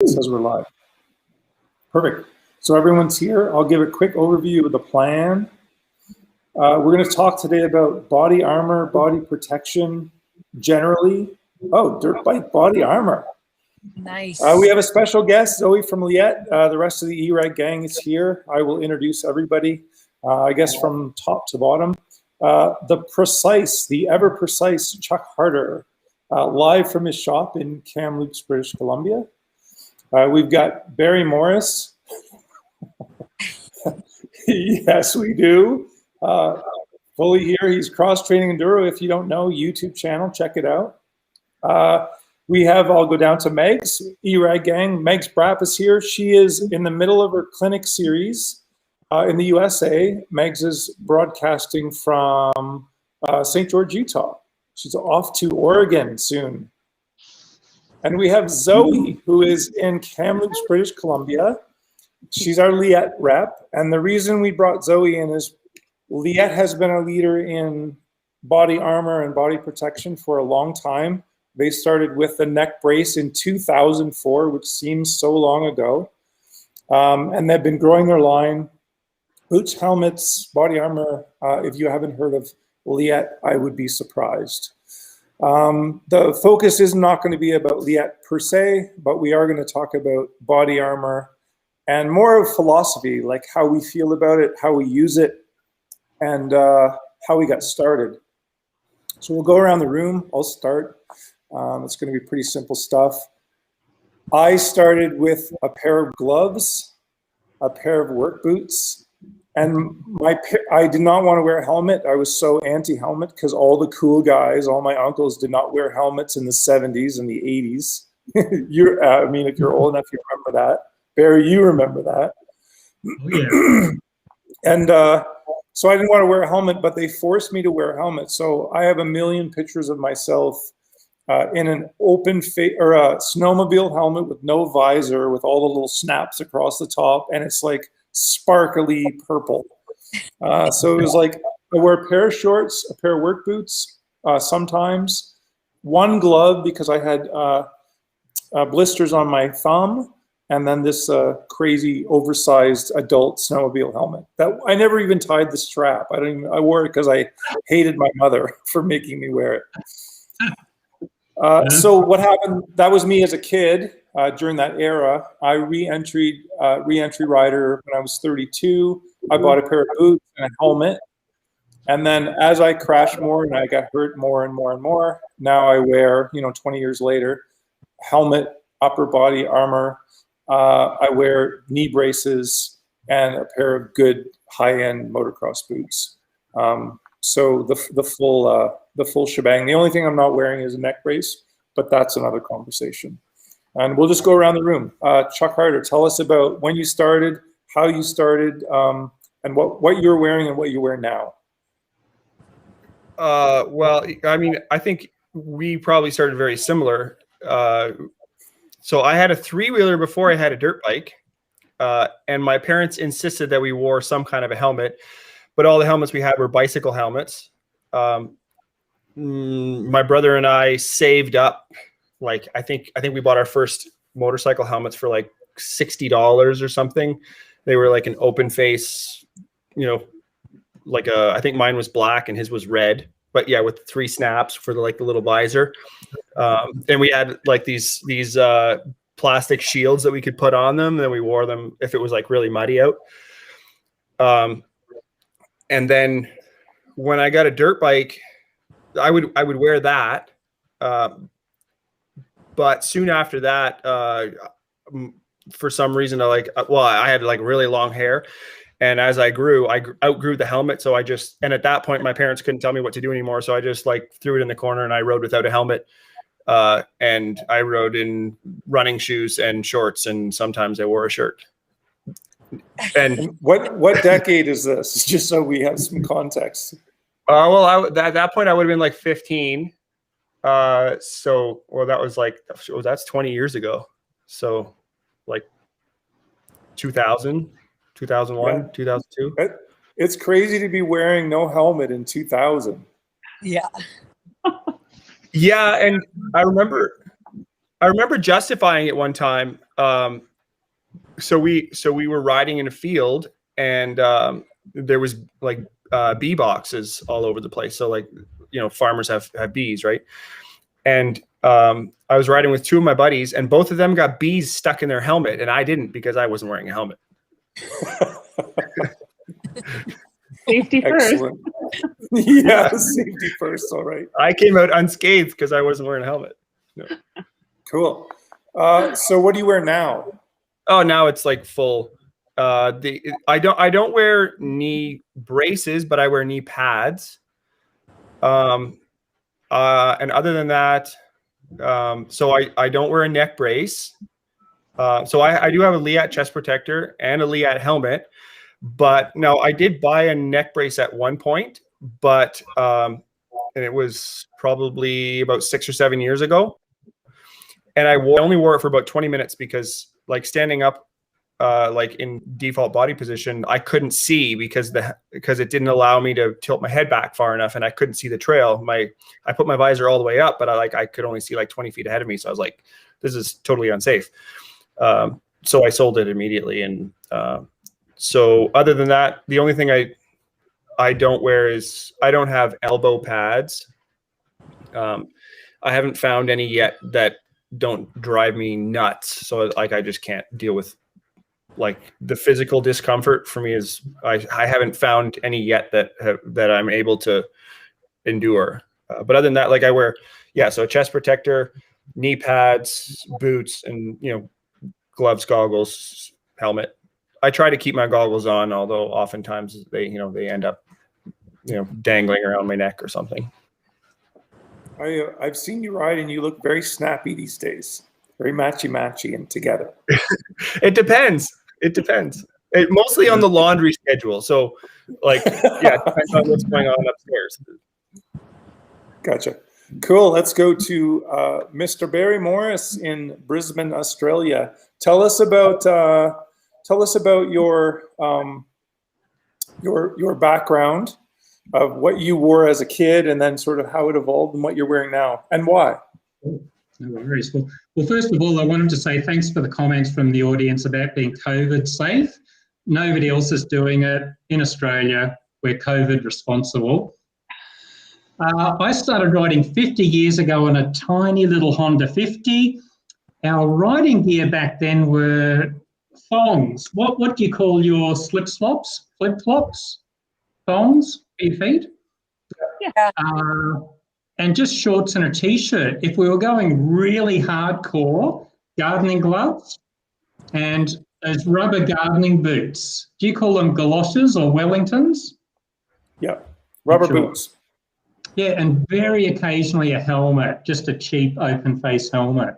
it says we're live. Perfect. So everyone's here. I'll give a quick overview of the plan. We're going to talk today about body armor, body protection, generally. Oh, dirt bike body armor. Nice. We have a special guest, Zoe from Leatt. The rest of the eRag gang is here. I will introduce everybody, I guess from top to bottom. The ever precise Chuck Harder, live from his shop in Kamloops, British Columbia. We've got Barry Morris. Yes, we do. Fully here. He's cross-training enduro. If you don't know, YouTube channel, check it out. I'll go down to Megs, eRag gang. Megs Braap is here. She is in the middle of her clinic series in the USA. Megs is broadcasting from St. George, Utah. She's off to Oregon soon. And we have Zoe, who is in Kamloops, British Columbia. She's our Leatt rep. And the reason we brought Zoe in is Leatt has been a leader in body armor and body protection for a long time. They started with the neck brace in 2004, which seems so long ago. And they've been growing their line. Boots, helmets, body armor. If you haven't heard of Leatt, I would be surprised. The focus is not going to be about Leatt per se, but we are going to talk about body armor and more of philosophy, like how we feel about it, how we use it, and how we got started. So we'll go around the room. I'll start. It's going to be pretty simple stuff. I started with a pair of gloves, a pair of work boots, and I did not want to wear a helmet. I was so anti-helmet because all the cool guys, all my uncles did not wear helmets in the 70s and the 80s. If you're old enough, you remember that. Barry, you remember that. Yeah. And so I didn't want to wear a helmet, but they forced me to wear a helmet. So I have a million pictures of myself in an open face or a snowmobile helmet with no visor, with all the little snaps across the top, and it's like sparkly purple. So it was like I wear a pair of shorts, a pair of work boots, sometimes one glove because I had blisters on my thumb, and then this crazy oversized adult snowmobile helmet that I never even tied the strap. I wore it because I hated my mother for making me wear it. So what happened, that was me as a kid during that era. I re-entry rider when I was 32. I bought a pair of boots and a helmet. And then as I crashed more and I got hurt more and more and more, now I wear, 20 years later, helmet, upper body armor. I wear knee braces and a pair of good high-end motocross boots. So the full shebang. The only thing I'm not wearing is a neck brace, but that's another conversation. And we'll just go around the room. Chuck Harder, tell us about when you started, how you started, and what you're wearing and what you wear now. Well, I think we probably started very similar. So I had a three-wheeler before I had a dirt bike, and my parents insisted that we wore some kind of a helmet, but all the helmets we had were bicycle helmets. My brother and I saved up, I think we bought our first motorcycle helmets for like $60 or something. They were like an open face, I think mine was black and his was red, but yeah, with 3 snaps for the little visor. And we had like these plastic shields that we could put on them. Then we wore them if it was like really muddy out. And then when I got a dirt bike, I would wear that. But soon after that, for some reason, I had like really long hair. And as I grew, I outgrew the helmet. So and at that point, my parents couldn't tell me what to do anymore. So I just threw it in the corner and I rode without a helmet. And I rode in running shoes and shorts, and sometimes I wore a shirt. And what decade is this? Just so we have some context. At that point I would have been like 15. That was that's 20 years ago. So like 2000, 2001, yeah. 2002. It's crazy to be wearing no helmet in 2000. Yeah. Yeah, and I remember justifying it one time so we were riding in a field, and there was like bee boxes all over the place. So like, you know, farmers have bees, right? And I was riding with two of my buddies, and both of them got bees stuck in their helmet, and I didn't because I wasn't wearing a helmet. Safety first. Excellent. Yeah, safety first. All right. I came out unscathed because I wasn't wearing a helmet. No. Cool. So what do you wear now? Oh, now it's like full. I don't wear knee braces, but I wear knee pads. And other than that, so I don't wear a neck brace. So I do have a Leatt chest protector and a Leatt helmet, but no, I did buy a neck brace at one point, but and it was probably about 6 or 7 years ago, and I only wore it for about 20 minutes because like standing up, like in default body position, I couldn't see because it didn't allow me to tilt my head back far enough, and I couldn't see the trail. I put my visor all the way up, but I could only see like 20 feet ahead of me. So I was like, this is totally unsafe. So I sold it immediately. And so other than that, the only thing I don't wear is I don't have elbow pads. I haven't found any yet that don't drive me nuts. So like I just can't deal with like the physical discomfort for me is I haven't found any yet that I'm able to endure. But other than that, like I wear, so a chest protector, knee pads, boots, and, you know, gloves, goggles, helmet. I try to keep my goggles on, although oftentimes they end up, you know, dangling around my neck or something. I've seen you ride and you look very snappy these days. Very matchy and together. It depends. Mostly on the laundry schedule. So like, it depends on what's going on upstairs. Gotcha. Cool. Let's go to Mr. Barry Morris in Brisbane, Australia. Tell us about your background of what you wore as a kid, and then sort of how it evolved and what you're wearing now, and why. No worries. Well, first of all, I wanted to say thanks for the comments from the audience about being COVID safe. Nobody else is doing it in Australia. We're COVID responsible. I started riding 50 years ago on a tiny little Honda 50. Our riding gear back then were thongs. What do you call your slip-flops? Flip-flops? Thongs for your feet? Yeah. And just shorts and a T-shirt. If we were going really hardcore, gardening gloves and those rubber gardening boots. Do you call them galoshes or Wellingtons? Yeah, rubber boots. Yeah, and very occasionally a helmet, just a cheap open face helmet.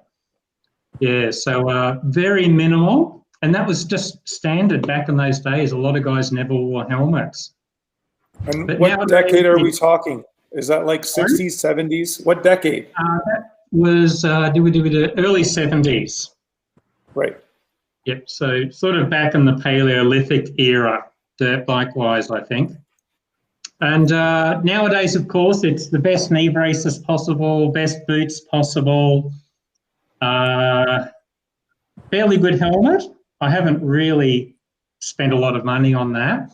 Yeah, so very minimal. And that was just standard back in those days. A lot of guys never wore helmets. And but what decade are we talking? Is that like 60s, 70s? What decade? That was early 70s. Right. Yep, so sort of back in the Paleolithic era, dirt bike-wise, I think. And nowadays, of course, it's the best knee braces possible, best boots possible, fairly good helmet. I haven't really spent a lot of money on that.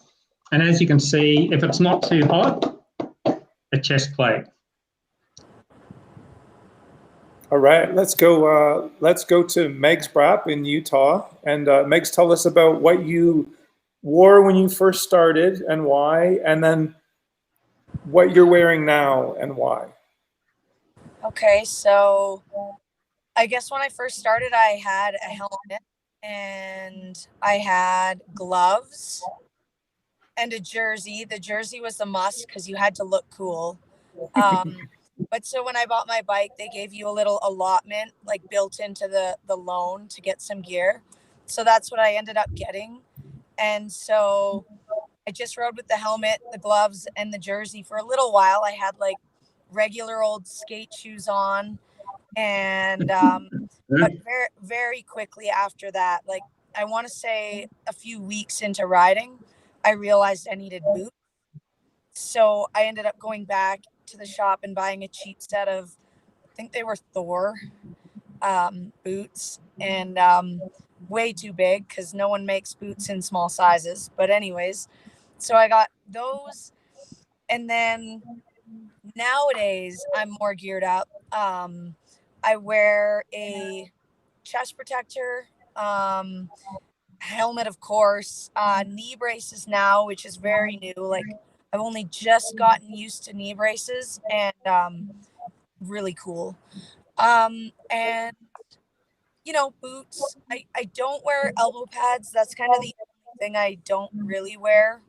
And as you can see, if it's not too hot, a chest plate. All right, let's go to Megs Braap in Utah. And Megs, tell us about what you wore when you first started and why, and then what you're wearing now and why. Okay, so I guess when I first started, I had a helmet and I had gloves and a jersey. The jersey was a must because you had to look cool. But so when I bought my bike, they gave you a little allotment like built into the loan to get some gear. So that's what I ended up getting. And so I just rode with the helmet, the gloves, and the jersey for a little while. I had like regular old skate shoes on. And but very, very quickly after that, like I want to say a few weeks into riding, I realized I needed boots. So I ended up going back to the shop and buying a cheap set of, I think they were Thor boots. And way too big because no one makes boots in small sizes. But anyways, so I got those. And then nowadays I'm more geared up. I wear a chest protector, helmet, of course, knee braces now, which is very new. Like I've only just gotten used to knee braces, and really cool. And boots. I don't wear elbow pads. That's kind of the only thing I don't really wear.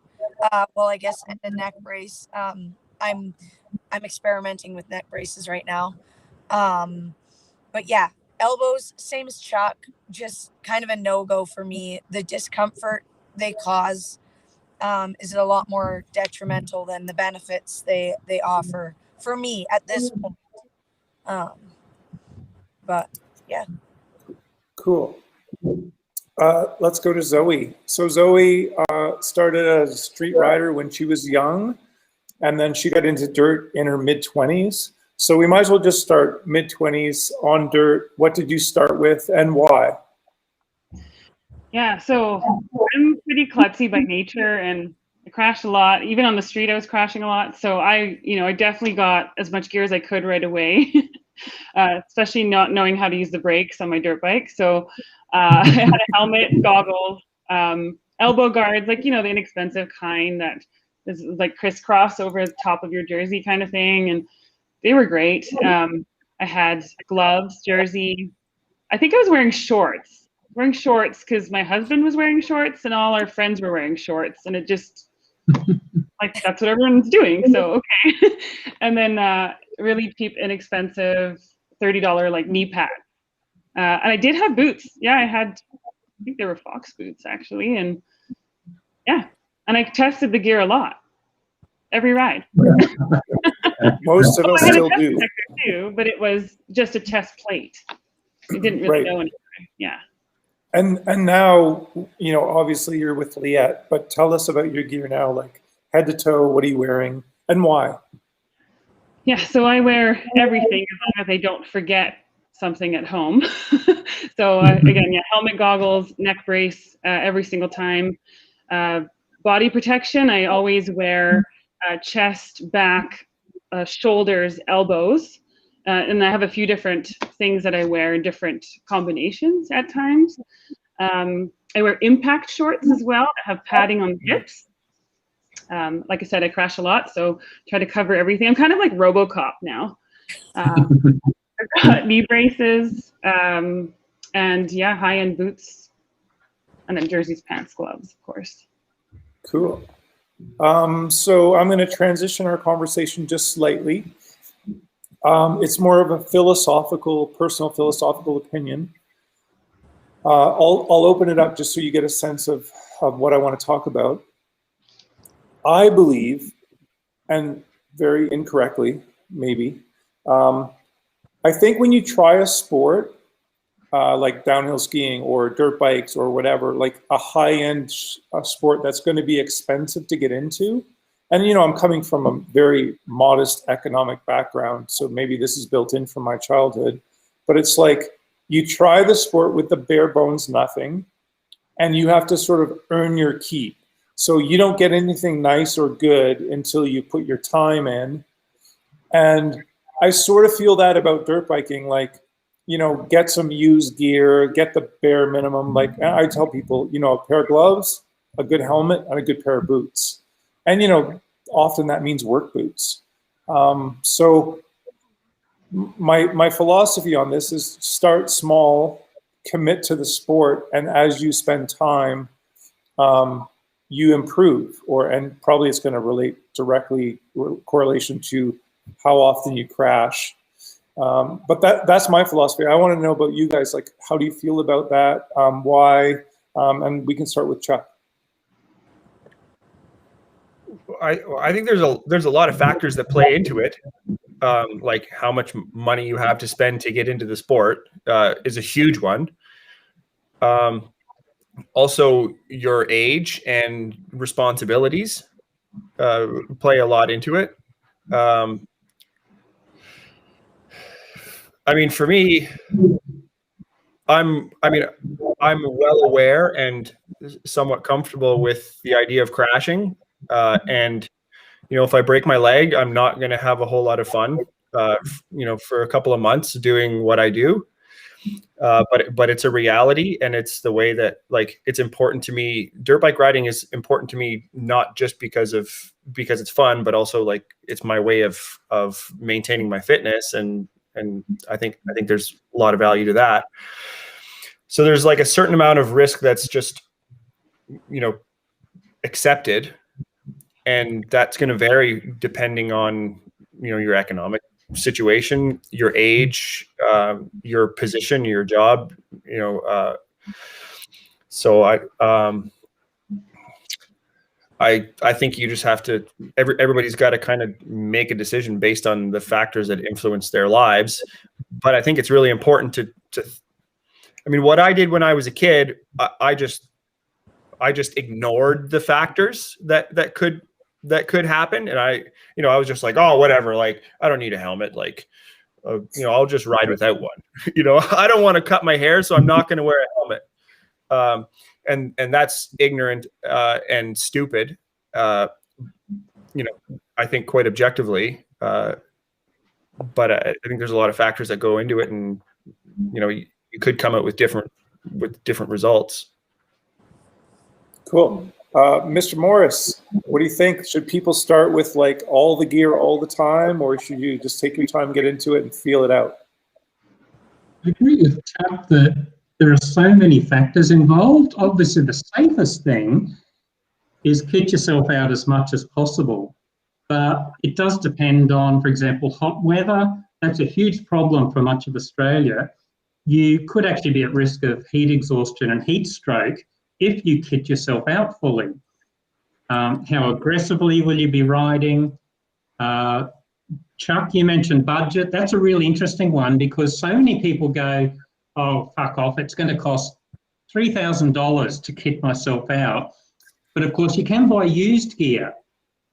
Well, I guess, and a neck brace. I'm experimenting with neck braces right now. But yeah, elbows, same as Chuck, just kind of a no-go for me. The discomfort they cause is a lot more detrimental than the benefits they offer for me at this point. But yeah. Cool. Let's go to Zoe. So Zoe started as a street rider when she was young, and then she got into dirt in her mid-20s. So we might as well just start mid-20s on dirt. What did you start with and why? Yeah, so I'm pretty klutzy by nature, and I crashed a lot. Even on the street, I was crashing a lot. So I definitely got as much gear as I could right away, especially not knowing how to use the brakes on my dirt bike. So I had a helmet, goggles, elbow guards, like, the inexpensive kind that is like crisscross over the top of your jersey kind of thing. And they were great. I had gloves, jersey. I think I was wearing shorts because my husband was wearing shorts and all our friends were wearing shorts, and it just like that's what everyone's doing, so okay. And then really cheap, inexpensive $30 like knee pad, and I did have boots. I think they were Fox boots actually, and yeah, and I tested the gear a lot every ride. Most of us still do. Too, but it was just a test plate. I didn't really know anything. Yeah. And now, obviously you're with Leatt, but tell us about your gear now, like head to toe, what are you wearing and why? Yeah, so I wear everything as long as I don't forget something at home. So again, helmet, goggles, neck brace every single time. Body protection, I always wear chest, back, shoulders, elbows. And I have a few different things that I wear in different combinations at times. I wear impact shorts as well that have padding on the hips. Like I said, I crash a lot, so try to cover everything. I'm kind of like RoboCop now. I've got knee braces, and high-end boots, and then jerseys, pants, gloves, of course. Cool. So I'm going to transition our conversation just slightly. It's more of a personal philosophical opinion. I'll open it up just so you get a sense of what I want to talk about. I believe, and very incorrectly, maybe, I think when you try a sport, like downhill skiing or dirt bikes or whatever, like a high-end sport that's going to be expensive to get into, and I'm coming from a very modest economic background, so maybe this is built in from my childhood, but it's like you try the sport with the bare bones nothing, and you have to sort of earn your keep. So you don't get anything nice or good until you put your time in. And I sort of feel that about dirt biking, like, get some used gear, get the bare minimum. Like I tell people, a pair of gloves, a good helmet, and a good pair of boots. And, often that means work boots. So my philosophy on this is start small, commit to the sport, and as you spend time, you improve, and probably it's going to relate directly correlation to how often you crash. But that's my philosophy. I want to know about you guys. Like, how do you feel about that? Why? And we can start with Chuck. I think there's a lot of factors that play into it. Like how much money you have to spend to get into the sport is a huge one. Also, your age and responsibilities play a lot into it. I mean, for me, I'm well aware and somewhat comfortable with the idea of crashing. And, if I break my leg, I'm not going to have a whole lot of fun, for a couple of months doing what I do. But it's a reality, and it's the way that, like, it's important to me. Dirt bike riding is important to me, not just because it's fun, but also like it's my way of maintaining my fitness. And I think there's a lot of value to that. So there's like a certain amount of risk that's just, accepted. And that's going to vary depending on, your economic situation, your age, your position, your job, so I think you just have to, everybody's got to kind of make a decision based on the factors that influence their lives. But I think it's really important to what I did when I was a kid, I just ignored the factors that could happen. And I was just like, oh, whatever. Like, I don't need a helmet. Like, I'll just ride without one. I don't want to cut my hair, so I'm not going to wear a helmet. And that's ignorant and stupid. I think quite objectively. But I think there's a lot of factors that go into it, and you could come out with different results. Cool. Mr. Morris, what do you think? Should people start with like all the gear all the time, or should you just take your time, get into it, and feel it out? I agree with Chuck that there are so many factors involved. Obviously, the safest thing is kit yourself out as much as possible. But it does depend on, for example, hot weather. That's a huge problem for much of Australia. You could actually be at risk of heat exhaustion and heat stroke if you kit yourself out fully. How aggressively will you be riding? Chuck, you mentioned budget. That's a really interesting one, because so many people go, oh, fuck off, it's going to cost $3,000 to kit myself out. But of course, you can buy used gear,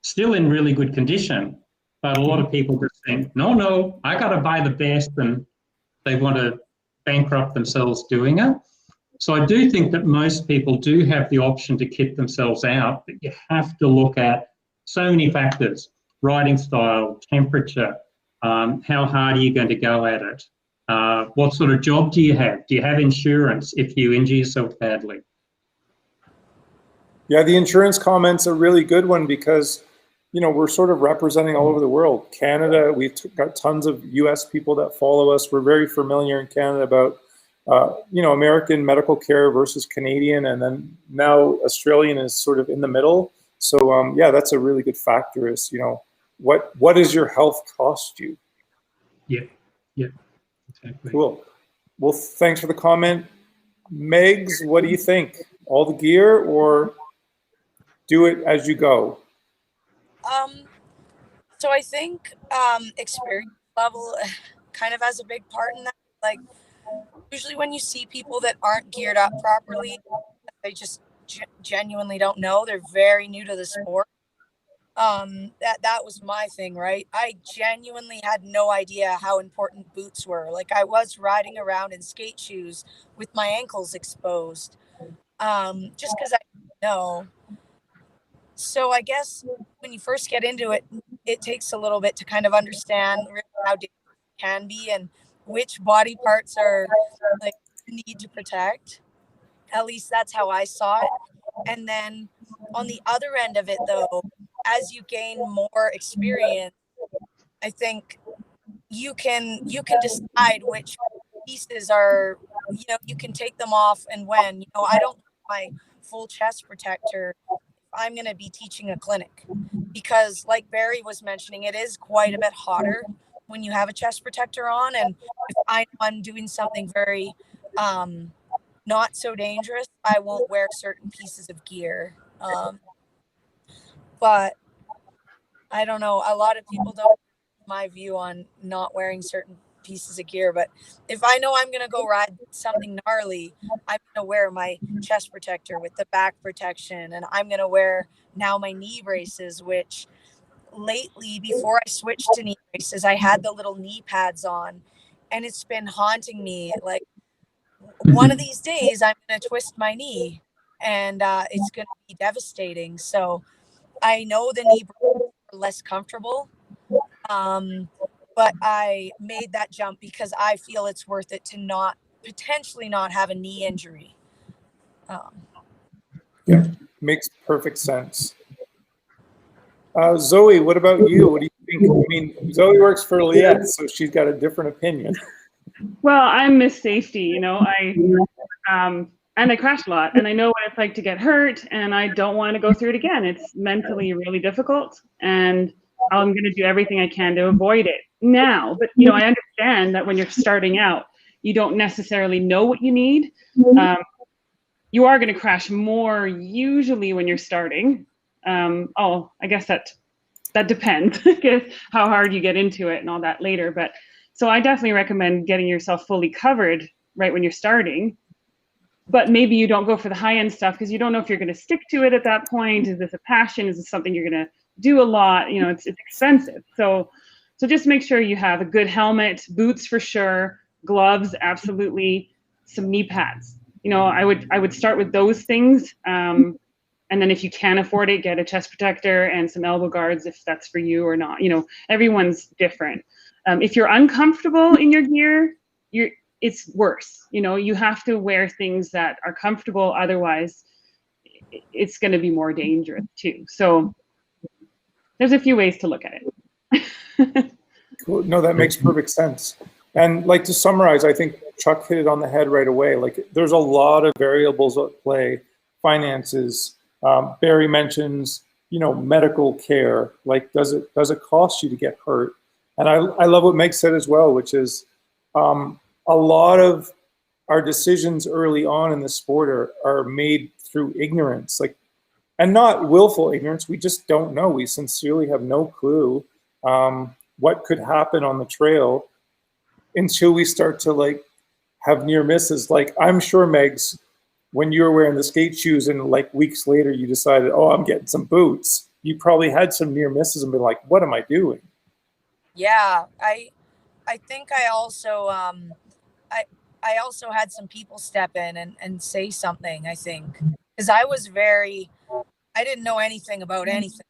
still in really good condition. But a lot of people just think, no, I got to buy the best, and they want to bankrupt themselves doing it. So I do think that most people do have the option to kit themselves out, but you have to look at so many factors: riding style, temperature, how hard are you going to go at it? What sort of job do you have? Do you have insurance if you injure yourself badly? Yeah, the insurance comment's a really good one, because, we're sort of representing all over the world. Canada, we've got tons of US people that follow us. We're very familiar in Canada about, American medical care versus Canadian, and then now Australian is sort of in the middle. So, yeah, that's a really good factor is, what does your health cost you? Yeah, exactly. Cool. Well, thanks for the comment. Megs, what do you think? All the gear, or do it as you go? So I think experience level kind of has a big part in that. Like, usually when you see people that aren't geared up properly, they just genuinely don't know. They're very new to the sport. That was my thing, right? I genuinely had no idea how important boots were. Like, I was riding around in skate shoes with my ankles exposed, just because I didn't know. So I guess when you first get into it, it takes a little bit to kind of understand really how dangerous it can be and which body parts are like need to protect. At least that's how I saw it. And then on the other end of it, though, as you gain more experience, I think you can decide which pieces are, you can take them off and when. I don't want my full chest protector if I'm going to be teaching a clinic, because like Barry was mentioning, it is quite a bit hotter when you have a chest protector on. And if I'm doing something very not so dangerous, I won't wear certain pieces of gear. But I don't know. A lot of people don't have my view on not wearing certain pieces of gear. But if I know I'm going to go ride something gnarly, I'm going to wear my chest protector with the back protection. And I'm going to wear now my knee braces, which lately, before I switched to knee braces, I had the little knee pads on. And it's been haunting me. Like, one of these days I'm going to twist my knee, and it's going to be devastating. So I know the knee braces are less comfortable, but I made that jump because I feel it's worth it to potentially not have a knee injury. Yeah, makes perfect sense. Zoe, what about you? What do you think? I mean, Zoe works for Leatt, so she's got a different opinion. Well, I'm Miss Safety, you know. And I crashed a lot, and I know what it's like to get hurt, and I don't want to go through it again. It's mentally really difficult, and I'm going to do everything I can to avoid it now. But you know, I understand that when you're starting out, you don't necessarily know what you need. You are going to crash more usually when you're starting. I guess that depends how hard you get into it and all that later. But so I definitely recommend getting yourself fully covered right when you're starting. But maybe you don't go for the high end stuff because you don't know if you're going to stick to it at that point. Is this a passion? Is this something you're going to do a lot? You know, it's expensive. So just make sure you have a good helmet, boots for sure, gloves, absolutely, some knee pads. You know, I would start with those things. And then if you can afford it, get a chest protector and some elbow guards if that's for you or not. You know, everyone's different. If you're uncomfortable in your gear, it's worse. You know, you have to wear things that are comfortable. Otherwise, it's going to be more dangerous too. So there's a few ways to look at it. Cool. No, that makes perfect sense. And like to summarize, I think Chuck hit it on the head right away. Like there's a lot of variables at play, finances. Barry mentions, you know, medical care. Like, does it cost you to get hurt? And I love what Meg said as well, which is a lot of our decisions early on in the sport are made through ignorance, like, and not willful ignorance. We just don't know. We sincerely have no clue what could happen on the trail until we start to like have near misses. Like I'm sure, Megs, when you were wearing the skate shoes and like weeks later you decided, oh, I'm getting some boots, you probably had some near misses and been like, what am I doing? Yeah, I think I also I also had some people step in and say something, I think, because I didn't know anything about anything.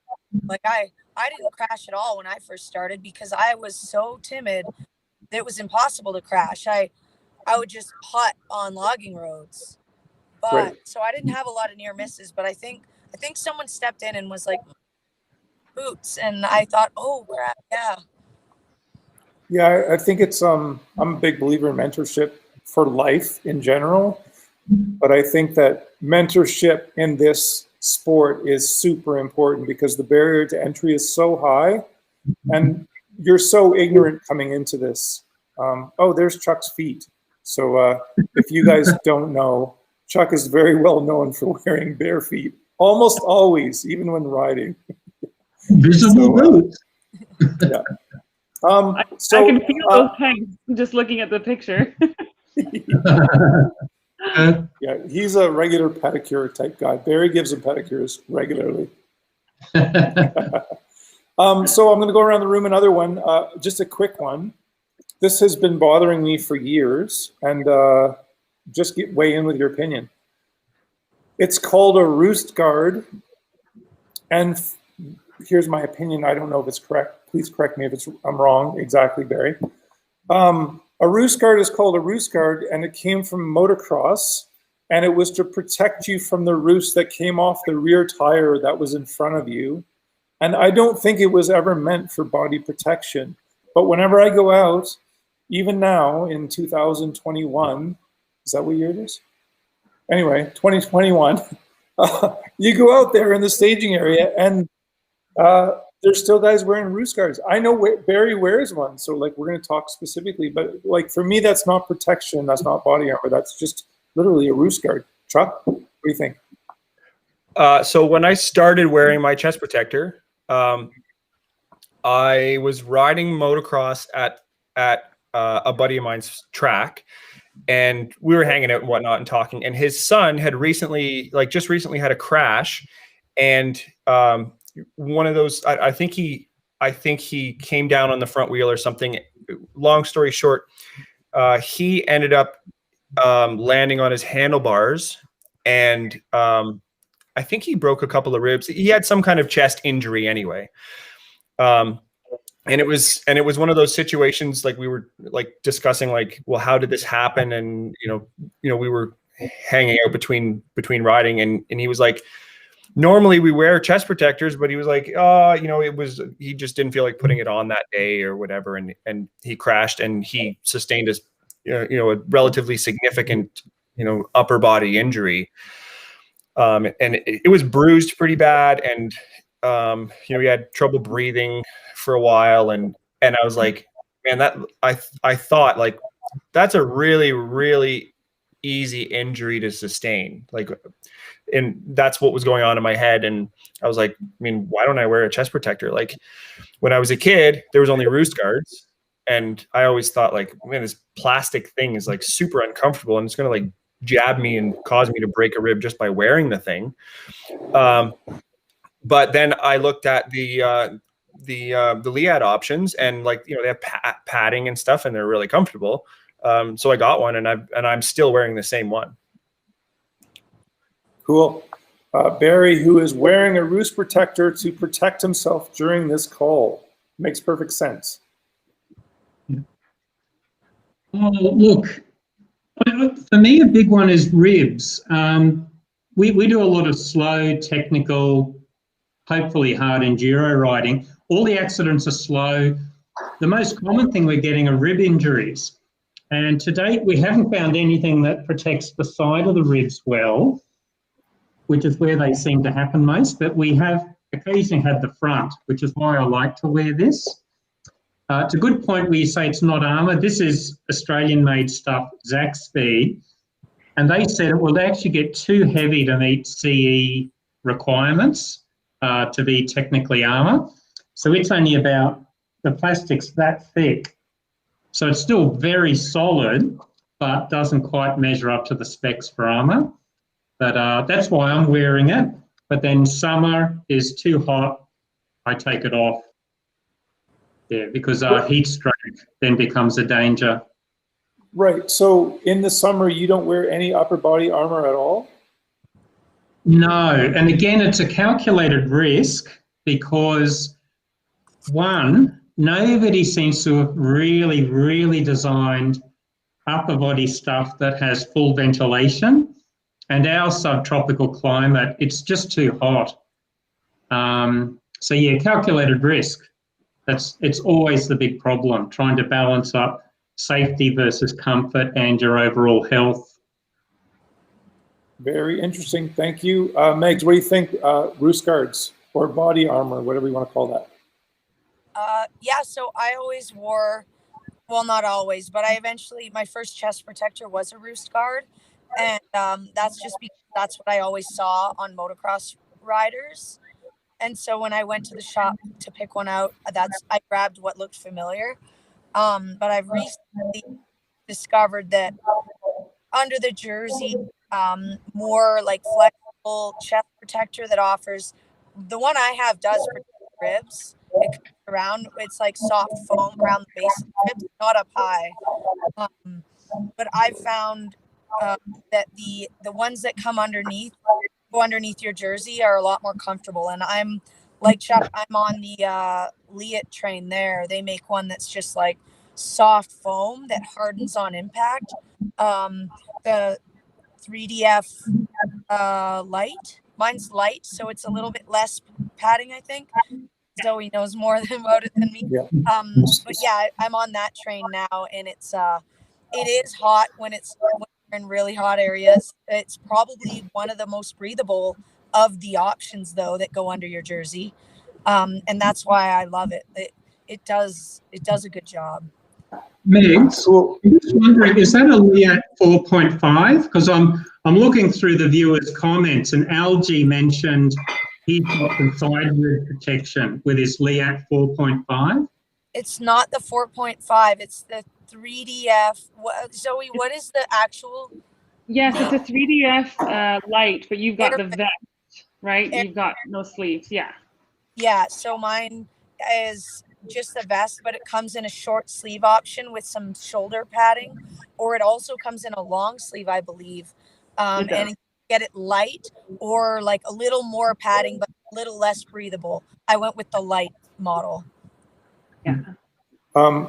Like I didn't crash at all when I first started because I was so timid that it was impossible to crash. I would just putt on logging roads. But Right. so I didn't have a lot of near misses, but I think someone stepped in and was like, boots, and I thought, oh crap, yeah. Yeah, I think it's I'm a big believer in mentorship for life in general, but I think that mentorship in this sport is super important because the barrier to entry is so high and you're so ignorant coming into this. Oh, there's Chuck's feet. So if you guys don't know, Chuck is very well known for wearing bare feet, almost always, even when riding. Visible boots. Yeah. I can feel those pegs just looking at the picture. Yeah, he's a regular pedicure type guy. Barry gives him pedicures regularly. So I'm going to go around the room. Another one, just a quick one. This has been bothering me for years, and just weigh in with your opinion. It's called a roost guard, and here's my opinion. I don't know if it's correct. Please correct me if I'm wrong. Exactly, Barry. A roost guard is called a roost guard, and it came from motocross, and it was to protect you from the roost that came off the rear tire that was in front of you. And I don't think it was ever meant for body protection. But whenever I go out, even now in 2021, is that what year it is? Anyway, 2021, you go out there in the staging area and there's still guys wearing roost guards. I know Barry wears one, so like we're going to talk specifically, but like for me, that's not protection. That's not body armor. That's just literally a roost guard. Chuck, what do you think? So when I started wearing my chest protector, I was riding motocross at a buddy of mine's track, and we were hanging out and whatnot and talking. And his son had just recently had a crash, and one of those. I think he came down on the front wheel or something. Long story short, he ended up landing on his handlebars, and I think he broke a couple of ribs. He had some kind of chest injury anyway. And it was one of those situations, like we were like discussing, like, well, how did this happen? And we were hanging out between riding, and he was like, normally we wear chest protectors, but he was like, he just didn't feel like putting it on that day or whatever, and he crashed, and he sustained a relatively significant upper body injury, and it was bruised pretty bad, and he had trouble breathing for a while, and I was like, man, that I thought, like, that's a really, really easy injury to sustain, like, and that's what was going on in my head. And I was like, I mean, why don't I wear a chest protector? Like, when I was a kid, there was only roost guards, and I always thought, like, man, this plastic thing is like super uncomfortable, and it's gonna like jab me and cause me to break a rib just by wearing the thing. But then I looked at the Leatt options, and like, they have padding and stuff, and they're really comfortable. So I got one, and I'm still wearing the same one. Cool. Barry, who is wearing a roost protector to protect himself during this call. Makes perfect sense. Oh, look, for me, a big one is ribs. We do a lot of slow, technical, hopefully hard enduro riding. All the accidents are slow. The most common thing we're getting are rib injuries. And to date, we haven't found anything that protects the side of the ribs well, which is where they seem to happen most. But we have occasionally had the front, which is why I like to wear this. It's a good point where you say it's not armour. This is Australian-made stuff, Zach Speed. And they said it will actually get too heavy to meet CE requirements to be technically armour. So it's only about, the plastic's that thick. So it's still very solid, but doesn't quite measure up to the specs for armour. But that's why I'm wearing it. But then summer is too hot, I take it off. Yeah, because heat stroke then becomes a danger. Right. So in the summer, you don't wear any upper body armor at all? No. And again, it's a calculated risk because, one, nobody seems to have really, really designed upper body stuff that has full ventilation. And our subtropical climate, it's just too hot. So yeah, calculated risk. It's always the big problem, trying to balance up safety versus comfort and your overall health. Very interesting. Thank you. Megs, what do you think? Roost guards or body armor, whatever you want to call that. Yeah, so I always wore, well, not always, but my first chest protector was a roost guard. And that's just because that's what I always saw on motocross riders. And so when I went to the shop to pick one out, I grabbed what looked familiar. But I've recently discovered that under the jersey, more like flexible chest protector that offers, the one I have does protect ribs. It comes around, it's like soft foam around the base of the ribs, not up high. But I've found that the ones that go underneath your jersey are a lot more comfortable. And I'm like Chuck, I'm on the Leatt train there. They make one that's just like soft foam that hardens on impact. The 3DF light, mine's light, so it's a little bit less padding, I think. Zoe knows more about it than me. Yeah. But yeah, I'm on that train now, and it is hot when we're in really hot areas. It's probably one of the most breathable of the options, though, that go under your jersey, and that's why I love it. It does a good job. Megs, I'm just wondering, is that a Leatt 4.5? Because I'm looking through the viewers' comments, and Algie mentioned he's got the side rib protection with his Leatt 4.5. It's not the 4.5. It's the 3DF. Zoe, what is the actual? Yes, it's a 3DF light, but you've got the vest, right? You've got no sleeves. Yeah. Yeah. So mine is just the vest, but it comes in a short sleeve option with some shoulder padding, or it also comes in a long sleeve, I believe. And you get it light or like a little more padding, but a little less breathable. I went with the light model. Yeah.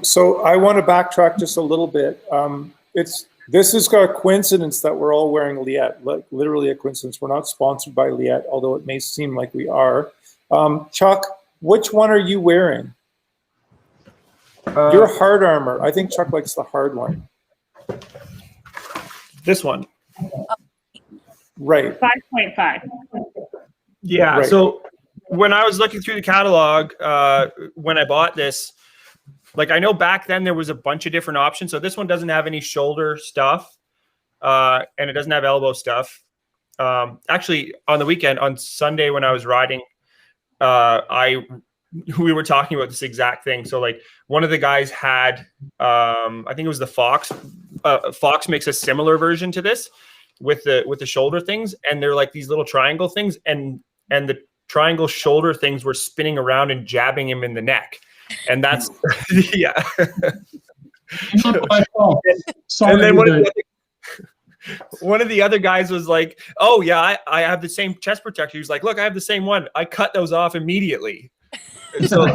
So I want to backtrack just a little bit. This is a coincidence that we're all wearing Leatt, like literally a coincidence. We're not sponsored by Leatt, although it may seem like we are. Chuck, which one are you wearing? Your hard armor. I think Chuck likes the hard one. This one. Right. 5.5. Yeah. Right. So when I was looking through the catalog, when I bought this, like I know back then there was a bunch of different options. So this one doesn't have any shoulder stuff, and it doesn't have elbow stuff. Actually, on the weekend, on Sunday when I was riding, we were talking about this exact thing. So like one of the guys had, I think it was the Fox. Fox makes a similar version to this with the shoulder things, and they're like these little triangle things, and the triangle shoulder things were spinning around and jabbing him in the neck. And that's yeah. Not my fault. Sorry, and then one of the other guys was like, "Oh yeah, I have the same chest protector." He was like, "Look, I have the same one. I cut those off immediately." And so,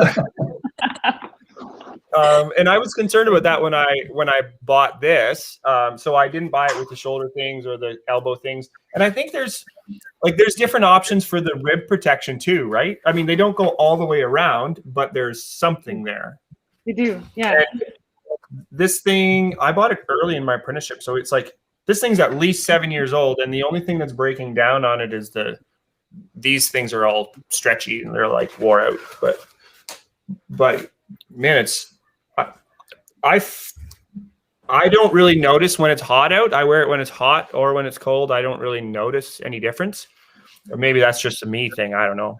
and I was concerned about that when I bought this. So I didn't buy it with the shoulder things or the elbow things. And I think there's different options for the rib protection too, right? I mean, they don't go all the way around, but there's something there. You do, yeah. And this thing, I bought it early in my apprenticeship, so it's like this thing's at least 7 years old, and the only thing that's breaking down on it is these things are all stretchy and they're like wore out. But man, it's I don't really notice when it's hot out. I wear it when it's hot, or when it's cold. I don't really notice any difference. Or maybe that's just a me thing. I don't know.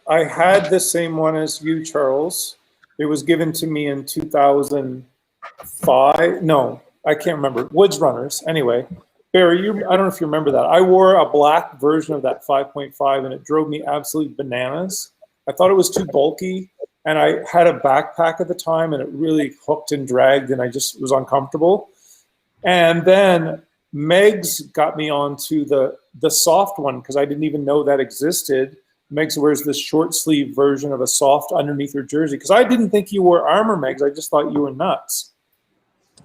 I had the same one as you, Charles. It was given to me in 2005. No, I can't remember. Woods Runners. Anyway, Barry, I don't know if you remember that. I wore a black version of that 5.5, and it drove me absolutely bananas. I thought it was too bulky. And I had a backpack at the time, and it really hooked and dragged, and I just was uncomfortable. And then Megs got me onto the soft one, because I didn't even know that existed. Megs wears this short sleeve version of a soft underneath her jersey, because I didn't think you wore armor, Megs. I just thought you were nuts.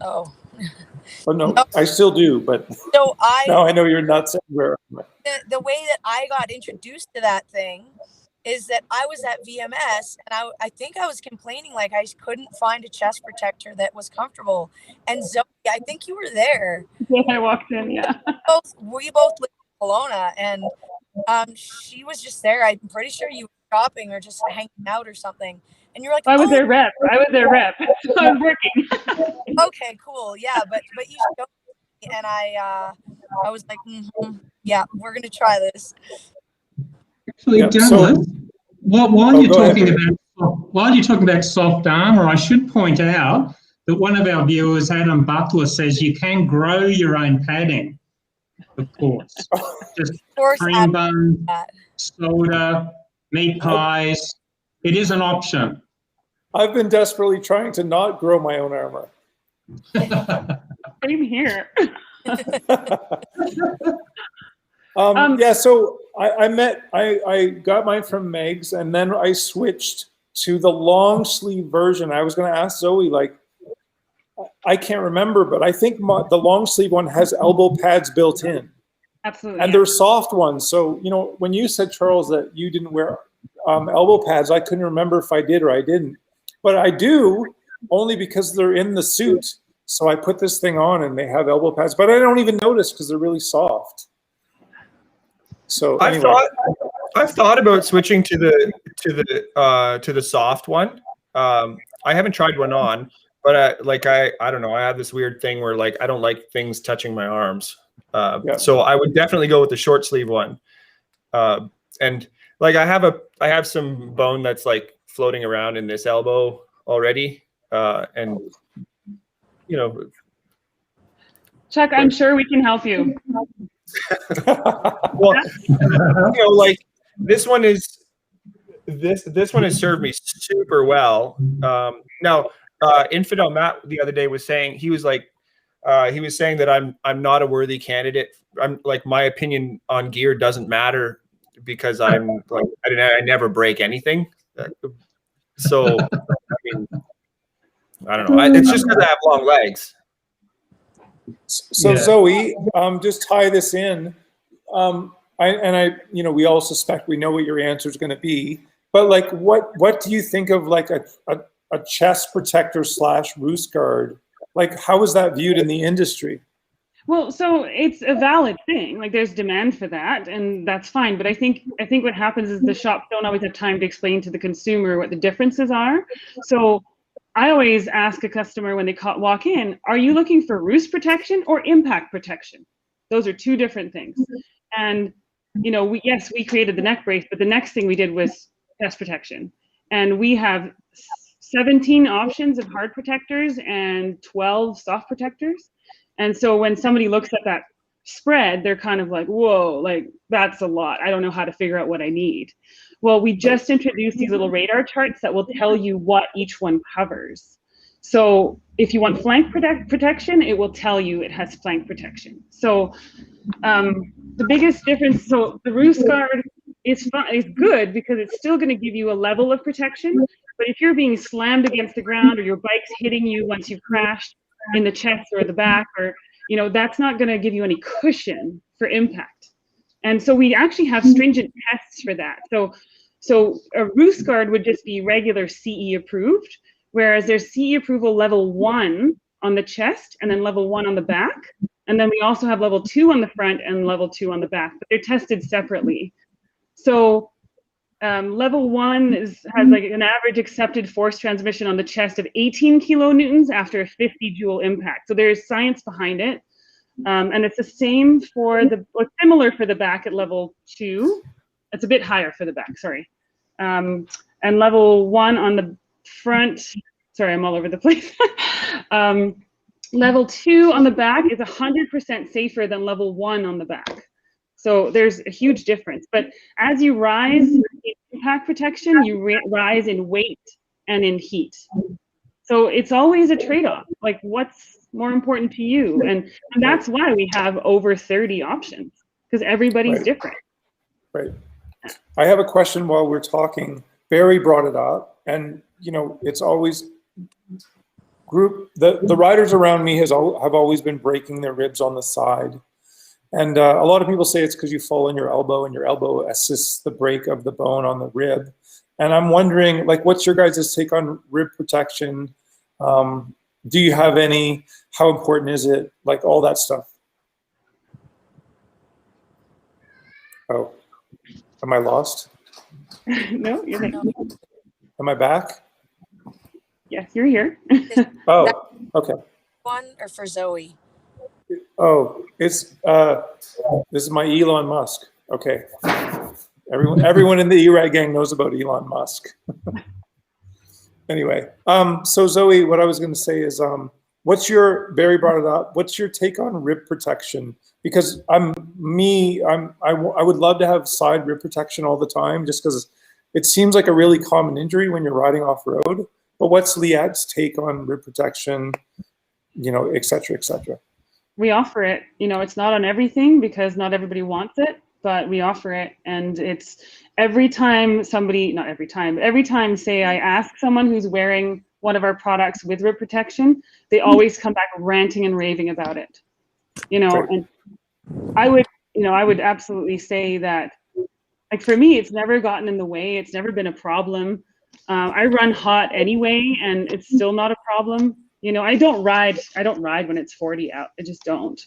Oh. But no, I still do. But so now I know you're nuts everywhere. The way that I got introduced to that thing is that I was at VMS, and I think I was complaining like I couldn't find a chest protector that was comfortable. And Zoe, I think you were there. Yeah, I walked in, yeah. We both lived in Kelowna, and she was just there. I'm pretty sure you were shopping or just hanging out or something. And you're like, I was their rep. So I was working. Okay, cool. Yeah, but you showed me, and I was like, yeah, we're gonna try this. Actually, Dylan, while you're talking about soft armor, I should point out that one of our viewers, Adam Butler, says you can grow your own padding. Of course, just cream bun, soda, meat pies. It is an option. I've been desperately trying to not grow my own armor. Same here. Yeah, so I got mine from Megs, and then I switched to the long sleeve version. I was going to ask Zoe, like, I can't remember, but I think the long sleeve one has elbow pads built in. Absolutely. And they're soft ones. So, when you said, Charles, that you didn't wear elbow pads, I couldn't remember if I did or I didn't. But I do, only because they're in the suit. So I put this thing on and they have elbow pads, but I don't even notice because they're really soft. So anyway. I've thought about switching to the soft one. I haven't tried one on, but I don't know. I have this weird thing where I don't like things touching my arms. So I would definitely go with the short sleeve one. And I have some bone that's floating around in this elbow already. And Chuck, I'm sure we can help you. Well, this one is this one has served me super well. Now, Infidel Matt the other day was saying, he was saying that I'm not a worthy candidate. I'm like, my opinion on gear doesn't matter because I'm like, I never break anything. So I mean, I don't know. It's just because I have long legs. So Yeah. Zoe, just tie this in. We all suspect we know what your answer is going to be, but like, what do you think of like a chest protector / roost guard? Like, how is that viewed in the industry? Well, so it's a valid thing. Like, there's demand for that, and that's fine. But I think what happens is the shops don't always have time to explain to the consumer what the differences are. So I always ask a customer when they walk in, are you looking for roost protection or impact protection? Those are two different things. And, we created the neck brace, but the next thing we did was chest protection. And we have 17 options of hard protectors and 12 soft protectors. And so when somebody looks at that spread, they're kind of like, whoa, like that's a lot. I don't know how to figure out what I need. Well, we just introduced these little radar charts that will tell you what each one covers. So if you want flank protection, it will tell you it has flank protection. So the biggest difference, so the roost guard is good because it's still going to give you a level of protection. But if you're being slammed against the ground or your bike's hitting you once you've crashed in the chest or the back, or that's not going to give you any cushion for impact. And so we actually have stringent tests for that. So a roost guard would just be regular CE approved, whereas there's CE approval level 1 on the chest and then level 1 on the back. And then we also have level 2 on the front and level 2 on the back, but they're tested separately. So level 1 has like an average accepted force transmission on the chest of 18 kilonewtons after a 50 joule impact. So there's science behind it. And it's the same similar for the back at level 2. It's a bit higher for the back, sorry. And level 1 on the front, sorry, I'm all over the place. Level 2 on the back is 100% safer than level 1 on the back. So there's a huge difference. But as you rise in impact protection, you rise in weight and in heat. So it's always a trade-off. Like, what's more important to you? And that's why we have over 30 options, because everybody's different. Right. I have a question while we're talking. Barry brought it up, and it's always the riders around me have always been breaking their ribs on the side. And a lot of people say it's because you fall on your elbow and your elbow assists the break of the bone on the rib. And I'm wondering, like, what's your guys' take on rib protection? Do you have any? How important is it? Like, all that stuff. Oh, am I lost? No, you're there. Am I back? Yes, you're here. Oh, okay. One or for Zoe? Oh, it's this is my Elon Musk. Okay, everyone in the eRag gang knows about Elon Musk. Anyway, so Zoe, what I was going to say is, Barry brought it up. What's your take on rib protection? Because I would love to have side rib protection all the time, just because it seems like a really common injury when you're riding off road. But what's Leatt's take on rib protection? Et cetera, et cetera. We offer it. It's not on everything because not everybody wants it, but we offer it. And it's every time say I ask someone who's wearing one of our products with rib protection, they always come back ranting and raving about it. And I would absolutely say that, like, for me, it's never gotten in the way. It's never been a problem. I run hot anyway, and it's still not a problem. I don't ride when it's 40 out. I just don't,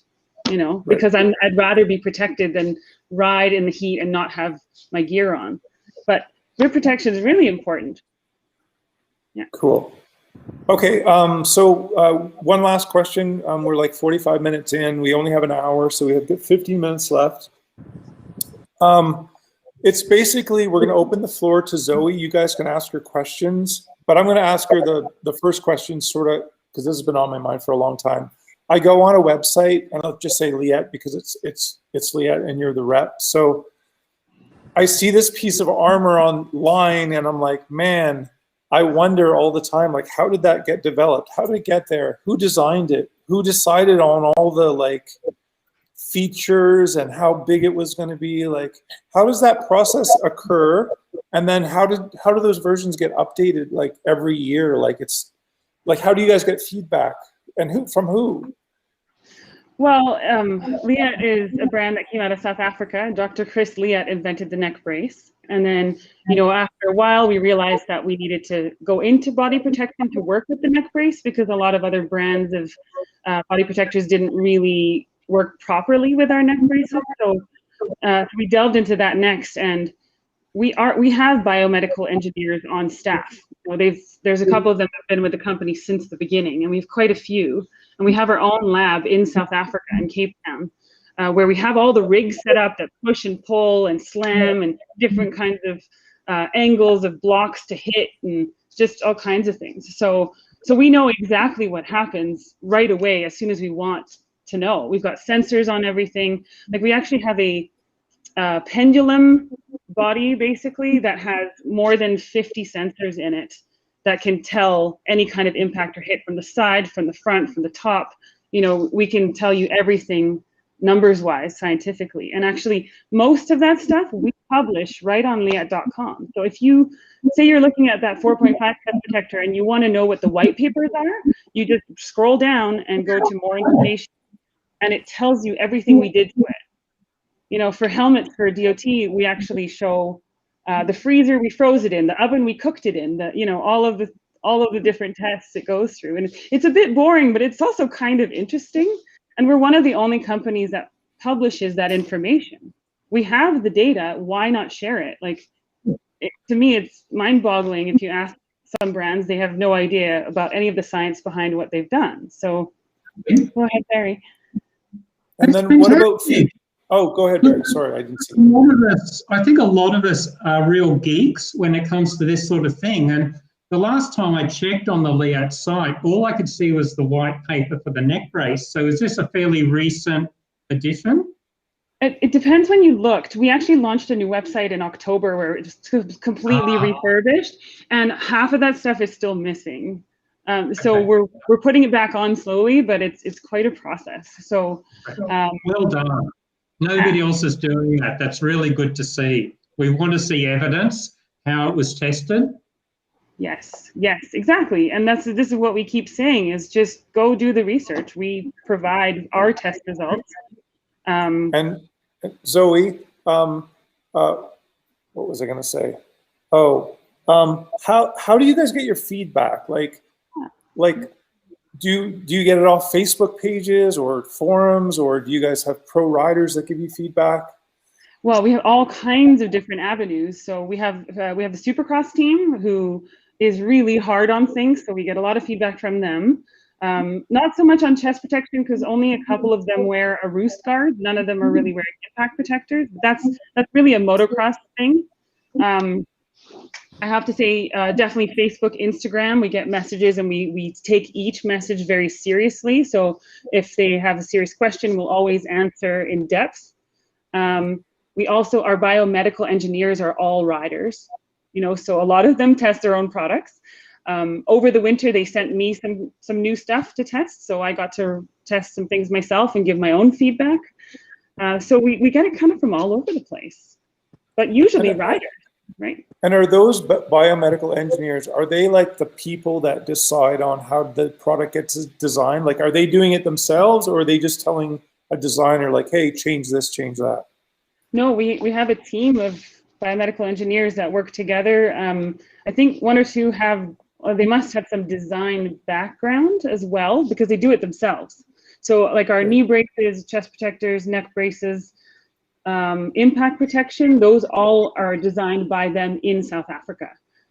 because I'd rather be protected than ride in the heat and not have my gear on. But rib protection is really important. Yeah. Cool. Okay. So one last question. We're like 45 minutes in. We only have an hour, so we have 15 minutes left. It's basically, we're going to open the floor to Zoe. You guys can ask her questions, but I'm going to ask her the first question, sort of, because this has been on my mind for a long time. I go on a website, and I'll just say Leatt because it's Leatt and you're the rep. So I see this piece of armor online and I'm like, man, I wonder all the time, like, how did that get developed? How did it get there? Who designed it? Who decided on all the like features and how big it was going to be? Like, how does that process occur? And then how do those versions get updated like every year? Like, it's like, how do you guys get feedback, and from who? Well, Leatt is a brand that came out of South Africa. Dr. Chris Leatt invented the neck brace. And then, you know, after a while, we realized that we needed to go into body protection to work with the neck brace, because a lot of other brands of body protectors didn't really work properly with our neck braces. So we delved into that next, and we have biomedical engineers on staff. You know, there's a couple of them that have been with the company since the beginning, and we have quite a few. And we have our own lab in South Africa, in Cape Town, where we have all the rigs set up that push and pull and slam and different kinds of angles of blocks to hit and just all kinds of things. So we know exactly what happens right away as soon as we want to know. We've got sensors on everything. Like, we actually have a pendulum body, basically, that has more than 50 sensors in it that can tell any kind of impact or hit from the side, from the front, from the top. You know, we can tell you everything numbers-wise, scientifically. And actually, most of that stuff we publish right on Leatt.com. So if you say you're looking at that 4.5 chest protector and you want to know what the white papers are, you just scroll down and go to more information, and it tells you everything we did to it. You know, for helmets for DOT, we actually show the freezer we froze it in, the oven we cooked it in, you know, all of the different tests it goes through. And it's a bit boring, but it's also kind of interesting. And we're one of the only companies that publishes that information. We have the data, why not share it? Like, to me, it's mind-boggling. If you ask some brands, they have no idea about any of the science behind what they've done. So go ahead, Barry. And then what about feed? Oh, go ahead, Barry. Sorry, I didn't see. I think a lot of us are real geeks when it comes to this sort of thing. And the last time I checked on the Leatt site, all I could see was the white paper for the neck brace. So is this a fairly recent addition? It depends when you looked. We actually launched a new website in October where it's completely refurbished, and half of that stuff is still missing. So we're putting it back on slowly, but it's quite a process. So well done. Nobody else is doing that. That's really good to see. We want to see evidence, how it was tested. Yes, exactly. And this is what we keep saying, is just go do the research. We provide our test results. And Zoe, what was I going to say? Oh, how do you guys get your feedback? Like, do you get it off Facebook pages or forums, or do you guys have pro riders that give you feedback? Well, we have all kinds of different avenues. So we have the Supercross team, who is really hard on things. So we get a lot of feedback from them. Not so much on chest protection, because only a couple of them wear a roost guard. None of them are really wearing impact protectors. That's really a motocross thing. I have to say, definitely Facebook, Instagram, we get messages, and we take each message very seriously. So if they have a serious question, we'll always answer in depth. We also, our biomedical engineers are all riders, you know, so a lot of them test their own products. Over the winter, they sent me some new stuff to test, so I got to test some things myself and give my own feedback. So we get it kind of from all over the place, but usually riders. Right. And are those biomedical engineers, are they like the people that decide on how the product gets designed? Like, are they doing it themselves, or are they just telling a designer like, hey, change this, change that? No, we have a team of biomedical engineers that work together. I think one or two they must have some design background as well, because they do it themselves. So like our knee braces, chest protectors, neck braces, impact protection, those all are designed by them in South Africa.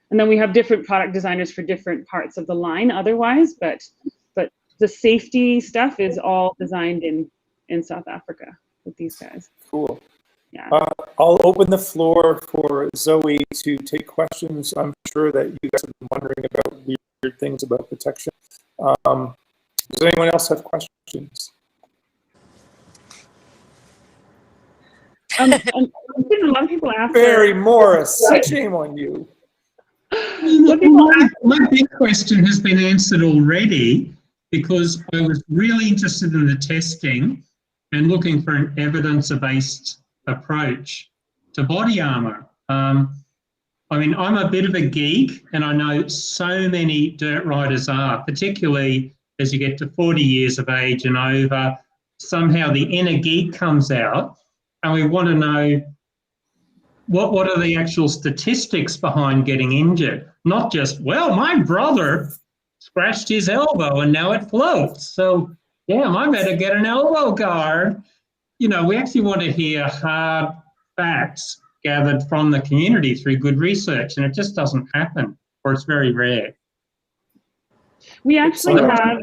And then we have different product designers for different parts of the line otherwise, but the safety stuff is all designed in South Africa with these guys. Cool. Yeah. I'll open the floor for Zoe to take questions. I'm sure that you guys have been wondering about weird things about protection. Does anyone else have questions? and a lot of people ask. Barry Morris, shame on you. My big question has been answered already, because I was really interested in the testing and looking for an evidence-based approach to body armour. I mean, I'm a bit of a geek, and I know so many dirt riders are, particularly as you get to 40 years of age and over. Somehow the inner geek comes out, and we want to know what are the actual statistics behind getting injured? Not just, well, my brother scratched his elbow and now it floats, so damn, I better get an elbow guard. You know, we actually want to hear hard facts gathered from the community through good research, and it just doesn't happen, or it's very rare. We actually have.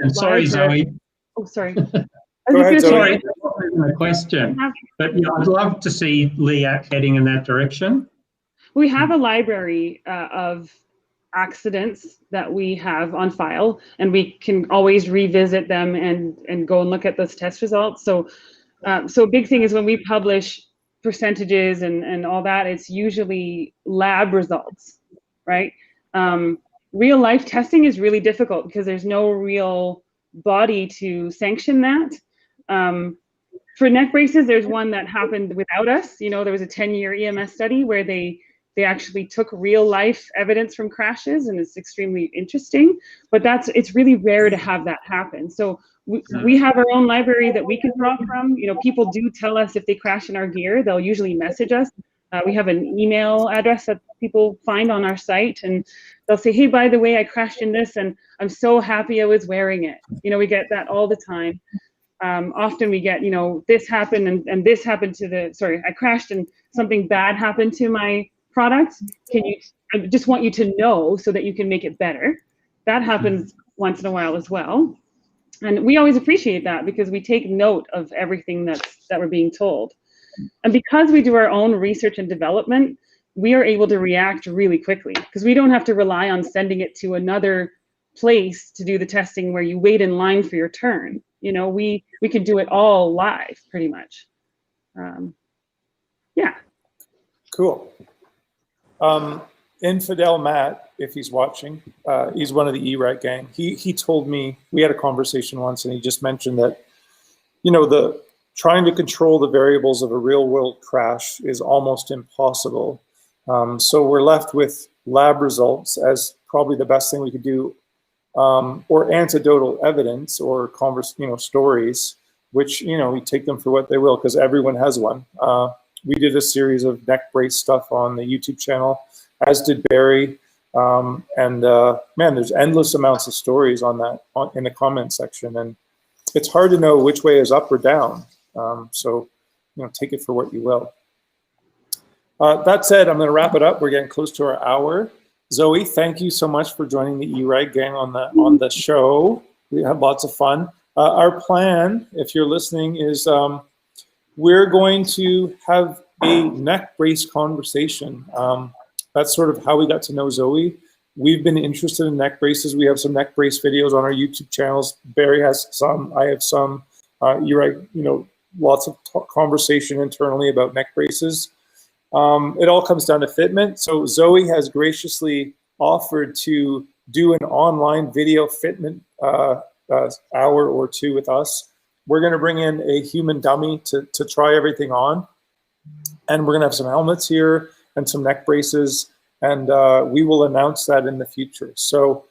Sorry, Zoe. Oh, sorry. Go ahead, Zoe. Sorry, that wasn't a question. But yeah, I'd love to see Leatt heading in that direction. We have a library of accidents that we have on file, and we can always revisit them and go and look at those test results. So, so a big thing is when we publish percentages and all that, it's usually lab results, right? Real life testing is really difficult because there's no real body to sanction that. For neck braces, there's one that happened without us. You know, there was a 10-year EMS study where they actually took real life evidence from crashes, and it's extremely interesting, but it's really rare to have that happen. So we have our own library that we can draw from. You know, people do tell us if they crash in our gear, they'll usually message us. We have an email address that people find on our site, and they'll say, hey, by the way, I crashed in this and I'm so happy I was wearing it. You know, we get that all the time. Often we get, you know, this happened and this happened to I crashed and something bad happened to my product. I just want you to know so that you can make it better. That happens once in a while as well. And we always appreciate that because we take note of everything that we're being told. And because we do our own research and development, we are able to react really quickly because we don't have to rely on sending it to another place to do the testing where you wait in line for your turn. You know, we can do it all live pretty much. Yeah. Cool. Infidel Matt, if he's watching, he's one of the eRag gang. He told me, we had a conversation once, and he just mentioned that, you know, trying to control the variables of a real world crash is almost impossible. So we're left with lab results as probably the best thing we could do, or anecdotal evidence or stories, which, you know, we take them for what they will because everyone has one. We did a series of neck brace stuff on the YouTube channel, as did Barry. Man, there's endless amounts of stories on that in the comment section, and it's hard to know which way is up or down. So, you know, take it for what you will. That said, I'm going to wrap it up. We're getting close to our hour. Zoe, thank you so much for joining the eRag gang on the show. We had lots of fun. Our plan, if you're listening, is we're going to have a neck brace conversation. That's sort of how we got to know Zoe. We've been interested in neck braces. We have some neck brace videos on our YouTube channels. Barry has some. I have some. eRag, you know, lots of conversation internally about neck braces. It all comes down to fitment. So Zoe has graciously offered to do an online video fitment hour or two with us. We're going to bring in a human dummy to try everything on. And we're going to have some helmets here and some neck braces. And we will announce that in the future. So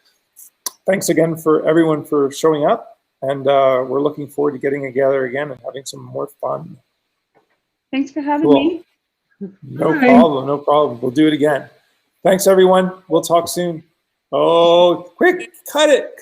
thanks again for everyone for showing up. And we're looking forward to getting together again and having some more fun. Thanks for having me. No problem, no problem. We'll do it again. Thanks, everyone. We'll talk soon. Oh, quick, cut it.